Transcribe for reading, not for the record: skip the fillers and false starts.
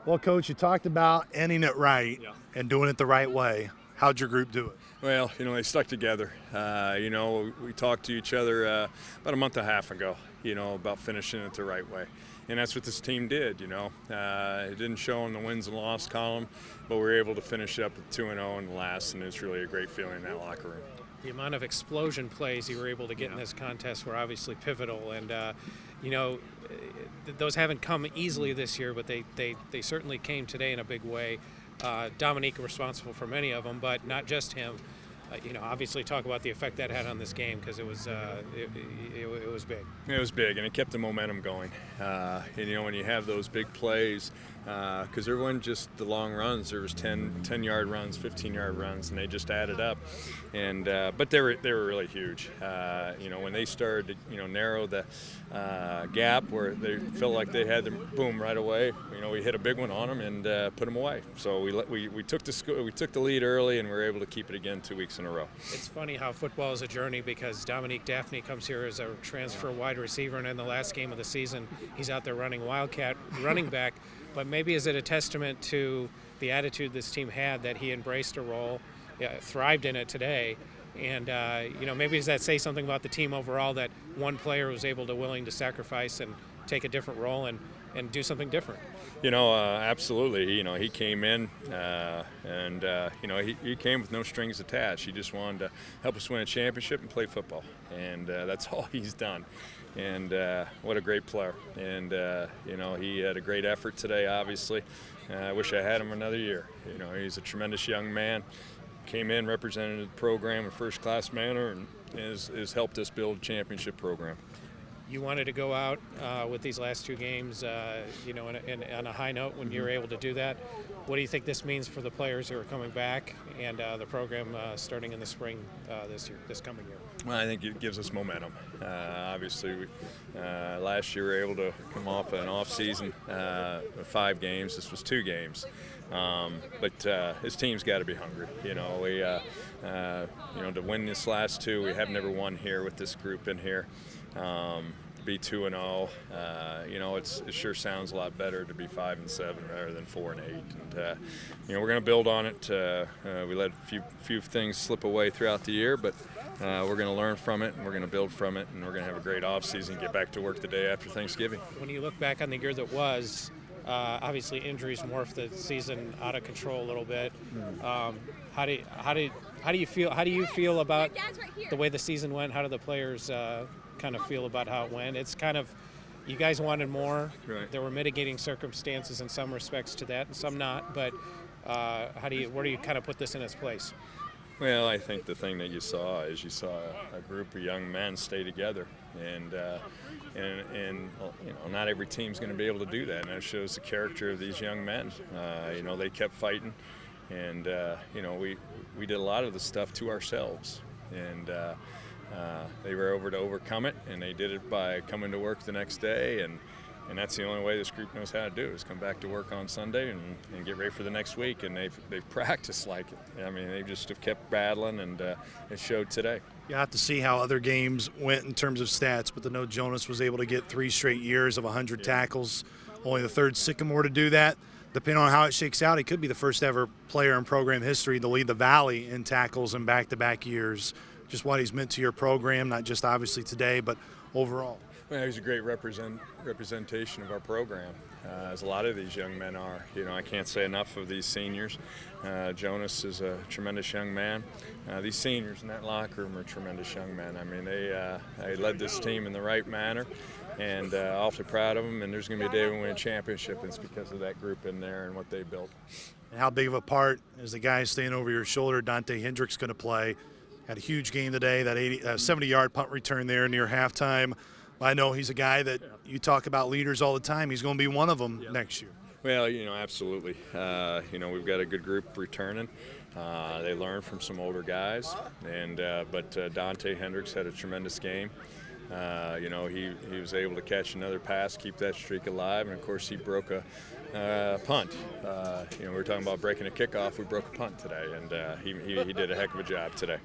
Well, Coach, you talked about ending it right and doing it the right way. How'd your group do it? Well, they stuck together. We talked to each other about a month and a half ago, about finishing it the right way. And that's what this team did, It didn't show in the wins and loss column, but we were able to finish up with 2-0 in the last, and it's really a great feeling in that locker room. The amount of explosion plays you were able to get in this contest were obviously pivotal, and those haven't come easily this year, but they certainly came today in a big way. Dominique responsible for many of them, but not just him. Obviously talk about the effect that had on this game, because it was big. It was big, and it kept the momentum going. When you have those big plays, because there wasn't just the long runs. There was 10-yard runs, 15-yard runs, and they just added up. And but they were really huge. When they started to narrow the gap where they felt like they had them, boom, right away. We hit a big one on them and put them away. So we took the lead early, and we were able to keep it again 2 weeks in a row. It's funny how football is a journey, because Dominique Daphne comes here as a transfer wide receiver, and in the last game of the season, he's out there running Wildcat running back. But maybe is it a testament to the attitude this team had, that he embraced a role, thrived in it today, and maybe does that say something about the team overall, that one player was willing to sacrifice and take a different role and do something different? Absolutely. He came in and he came with no strings attached. He just wanted to help us win a championship and play football, and that's all he's done. And what a great player. And he had a great effort today, obviously. I wish I had him another year. He's a tremendous young man. Came in, represented the program in a first-class manner, and has helped us build a championship program. You wanted to go out with these last two games, on a high note when you were able to do that. What do you think this means for the players who are coming back and the program starting in the spring this coming year? Well, I think it gives us momentum. Obviously, last year we were able to come off an off-season of 5 games. This was 2 games. But his team's got to be hungry. To win this last 2, we have never won here with this group in here. Be 2-0, it sure sounds a lot better to be 5-7 rather than 4-8. And we're going to build on it. We let a few things slip away throughout the year, but we're going to learn from it, and we're going to build from it, and we're going to have a great off season. Get back to work the day after Thanksgiving. When you look back on the year that was, obviously injuries morphed the season out of control a little bit. How do you feel about the way the season went? How do the players kind of feel about how it went? It's kind of, you guys wanted more. Right. There were mitigating circumstances in some respects to that, and some not. But where do you kind of put this in its place? Well, I think the thing that you saw is a group of young men stay together, and not every team's going to be able to do that, and that shows the character of these young men. They kept fighting, and we did a lot of the stuff to ourselves, and they were able to overcome it, and they did it by coming to work the next day, and that's the only way this group knows how to do it, is come back to work on Sunday and get ready for the next week, and they've practiced like it. I mean, they just have kept battling, and it showed today. You have to see how other games went in terms of stats, but to know Jonas was able to get 3 straight years of 100 tackles, only the third Sycamore to do that. Depending on how it shakes out, he could be the first ever player in program history to lead the Valley in tackles in back-to-back years. Just what he's meant to your program, not just obviously today, but overall. Well, he's a great representation of our program, as a lot of these young men are. I can't say enough of these seniors. Jonas is a tremendous young man. These seniors in that locker room are tremendous young men. I mean, they led this team in the right manner, and awfully proud of them. And there's going to be a day we win a championship, and it's because of that group in there and what they built. And how big of a part is the guy staying over your shoulder, Dante Hendricks, going to play? Had a huge game today, that 70-yard punt return there near halftime. I know he's a guy that you talk about leaders all the time. He's going to be one of them next year. Well, absolutely. We've got a good group returning. They learn from some older guys, but Dante Hendricks had a tremendous game. He was able to catch another pass, keep that streak alive, and of course he broke a punt. We were talking about breaking a kickoff. We broke a punt today, and he did a heck of a job today.